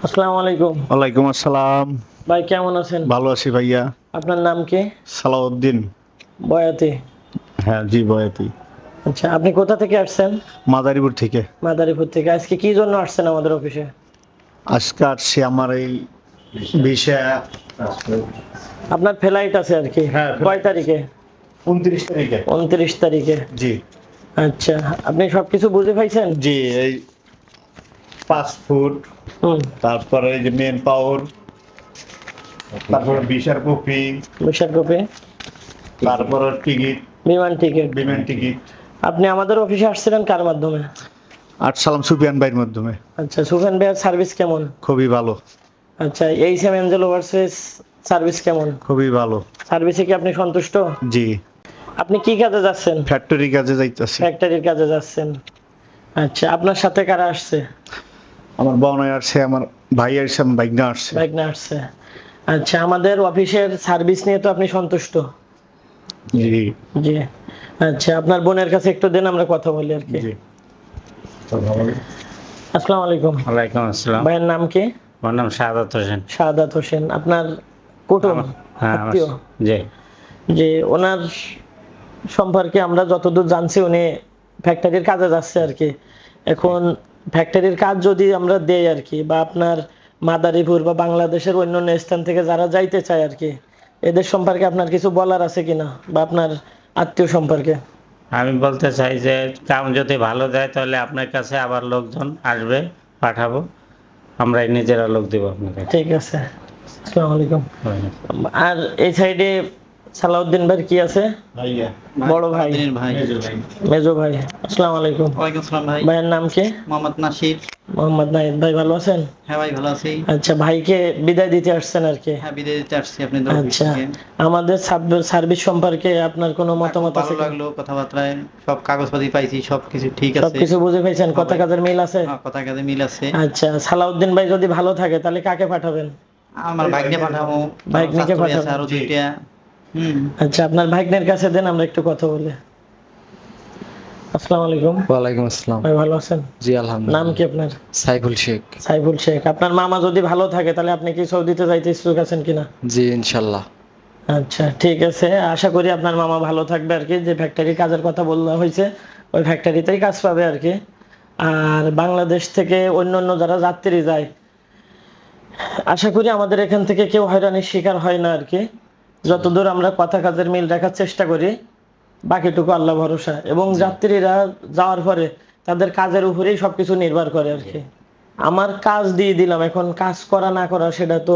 আসসালামু আলাইকুম। ওয়ালাইকুম আসসালাম। ভাই কেমন আছেন? ভালো আছি ভাইয়া। আপনার নাম কি? সালাউদ্দিন। বয়াতি। হ্যাঁ জি বয়াতি। আচ্ছা, আপনি কোথা থেকে আসছেন? মাদারীপুর থেকে। মাদারীপুর থেকে। আজকে কি জন্য আসছেন আমাদের অফিসে? আজকে আসছি আমার এই বিষয়ে। আপনার ফ্লাইট আছে আর কি? হ্যাঁ, কয় তারিখে? 29 তারিখে। 29 তারিখে। জি আচ্ছা, আপনি সবকিছু বুঝে পাইছেন? জি এই পাসপোর্ট, হুম। তারপরে এই যে মেন পাওয়ার, তারপরে ভিসার কপি, বিশাল কপি, তারপরে টিকিট, বিমান টিকিট। বিমান টিকিট। আপনি আমাদের অফিসে আসছিলেন কার মাধ্যমে? সালাম সুফিয়ান ভাইয়ের মাধ্যমে। আচ্ছা, সুফিয়ান ভাইয়ের সার্ভিস কেমন? খুবই ভালো। আচ্ছা, এইচএম এঞ্জেল ওভারসিজ সার্ভিস কেমন? খুবই ভালো। সার্ভিসে কি আপনি সন্তুষ্ট? জি। আপনি কি কাজে যাচ্ছেন? ফ্যাক্টরি কাজে যাইতেছি। ফ্যাক্টরির কাজে যাচ্ছেন। আচ্ছা, আপনার সাথে কারা আসছে? আমার বোন আসছে, আমার ভাই আসছে, আমার ভাইগনা আসছে। বাইক না আসছে। আচ্ছা, আমাদের অফিসের সার্ভিস নিয়ে তো আপনি সন্তুষ্ট? জি জি। আচ্ছা, আপনার বোনের কাছে একটু দেন, আমরা কথা বলি আর কি। জি। আসসালামু আলাইকুম। ওয়ালাইকুম আসসালাম। ভাইয়ের নাম কি? আমার নাম শাহাদাত হোসেন। শাহাদাত হোসেন। আপনার কুটুম? হ্যাঁ আত্মীয়? জি। যে ওনার সম্পর্কে আমরা যতদূর জানছি উনি ফ্যাক্টরির কাজে যাচ্ছে আর কি। এখন ফ্যাক্টরির কাজ যদি আমরা দেই আর কি, বা আপনার মাদারীপুর বা বাংলাদেশের অন্যান্য স্থান থেকে যারা যাইতে চায় আর কি, এদের সম্পর্কে আপনার কিছু বলার আছে কিনা, বা আপনার আত্মীয় সম্পর্কে? আমি বলতে চাই যে কাম যদি ভালো যায় তাহলে আপনার কাছে আবার লোকজন আসবে, পাঠাবো। আমরাই নিজেরা লোক দিব আপনাকে। ঠিক আছে। আসসালামু আলাইকুম। আর এই সাইডে সালাউদ্দিন ভাই কি আছে? ভাইয়া। বড় ভাই, ভাই। মেজো ভাই। আসসালামু আলাইকুম। ওয়ালাইকুম আসসালাম ভাই। ভাইয়ের নাম কি? মোহাম্মদ নাসির। মোহাম্মদ নাহিদ ভাই, ভালো আছেন? হ্যাঁ ভাই ভালো আছি। আচ্ছা, ভাইকে বিদায় দিতে আসছেন আর কি? হ্যাঁ বিদেশ দিতে আসছি আপনাদের অফিস আচ্ছা, থেকে। আমাদের সার্ভিস সম্পর্কে আপনার কোনো মতামত আছে ভালো কি? লাগলো কথাবার্তায়, সব কাগজপাতি পাইছি, সবকিছু ঠিক আছে। সবকিছু বুঝে পাইছেন? কথা কাজের মিল আছে? হ্যাঁ, কথা কাজে মিল আছে। আচ্ছা, সালাউদ্দিন ভাই যদি ভালো থাকে তাহলে কাকে পাঠাবেন? আমার ভাগ্নে পাঠাবো। ভাগ্নেকে শাশুড়ি আছে পাঠাবো। আরো দুইটা। আচ্ছা, আপনার ভাগ্নের কাছে দেন, আমরা একটু কথা বলি। আসসালামু আলাইকুম। ওয়ালাইকুম আসসালাম। ভাই ভালো আছেন? জি আলহামদুলিল্লাহ। নাম কি আপনার? সাইফুল শেখ। সাইফুল শেখ। আপনার মামা যদি ভালো থাকে তাহলে আপনি কি সৌদিতে যাইতে ইচ্ছুক আছেন কিনা? জি ইনশাল্লাহ। আচ্ছা, ঠিক আছে। আশা করি আপনার মামা ভালো থাকবে আর কি। যে ফ্যাক্টরি কাজের কথা বলা হয়েছে ওই ফ্যাক্টরিতেই কাজ পাবে আর কি। আর বাংলাদেশ থেকে অন্যান্য যারা যাত্রী যায়, আশা করি আমাদের এখান থেকে কেউ হয়রানির শিকার হয় না আর কি। যতদূর আমরা কথা কাজের মিল রাখার চেষ্টা করি, বাকিটুকু আল্লাহ ভরসা। এবং যাত্রীরা যাওয়ার পরে তাদের কাজের উপরেই সবকিছু নির্ভর করে আর কি। আমার কাজ দিয়ে দিলাম, এখন কাজ করা না করা সেটা তো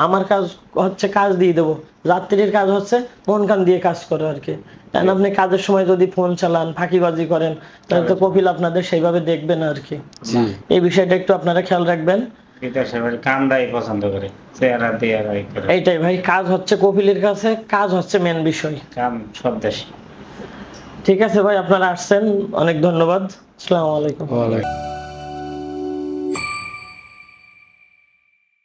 আমার কাজ হচ্ছে কাজ দিয়ে দেবো, যাত্রীর কাজ হচ্ছে মন কান দিয়ে কাজ করা আর কি। কারণ আপনি কাজের সময় যদি ফোন চালান, ফাঁকিবাজি করেন, তাহলে তো কপিল আপনাদের সেইভাবে দেখবে না আর কি। জি এই বিষয়টা একটু আপনারা খেয়াল রাখবেন। কামদাই পছন্দ করে, চেহারা দিয়ে করে। এইটাই ভাই, কাজ হচ্ছে কপিলের কাছে, কাজ হচ্ছে মেন বিষয়। কাম সব দেশে। ঠিক আছে ভাই, আপনারা আসছেন, অনেক ধন্যবাদ। আসসালামু আলাইকুম। ওয়ালাইকুম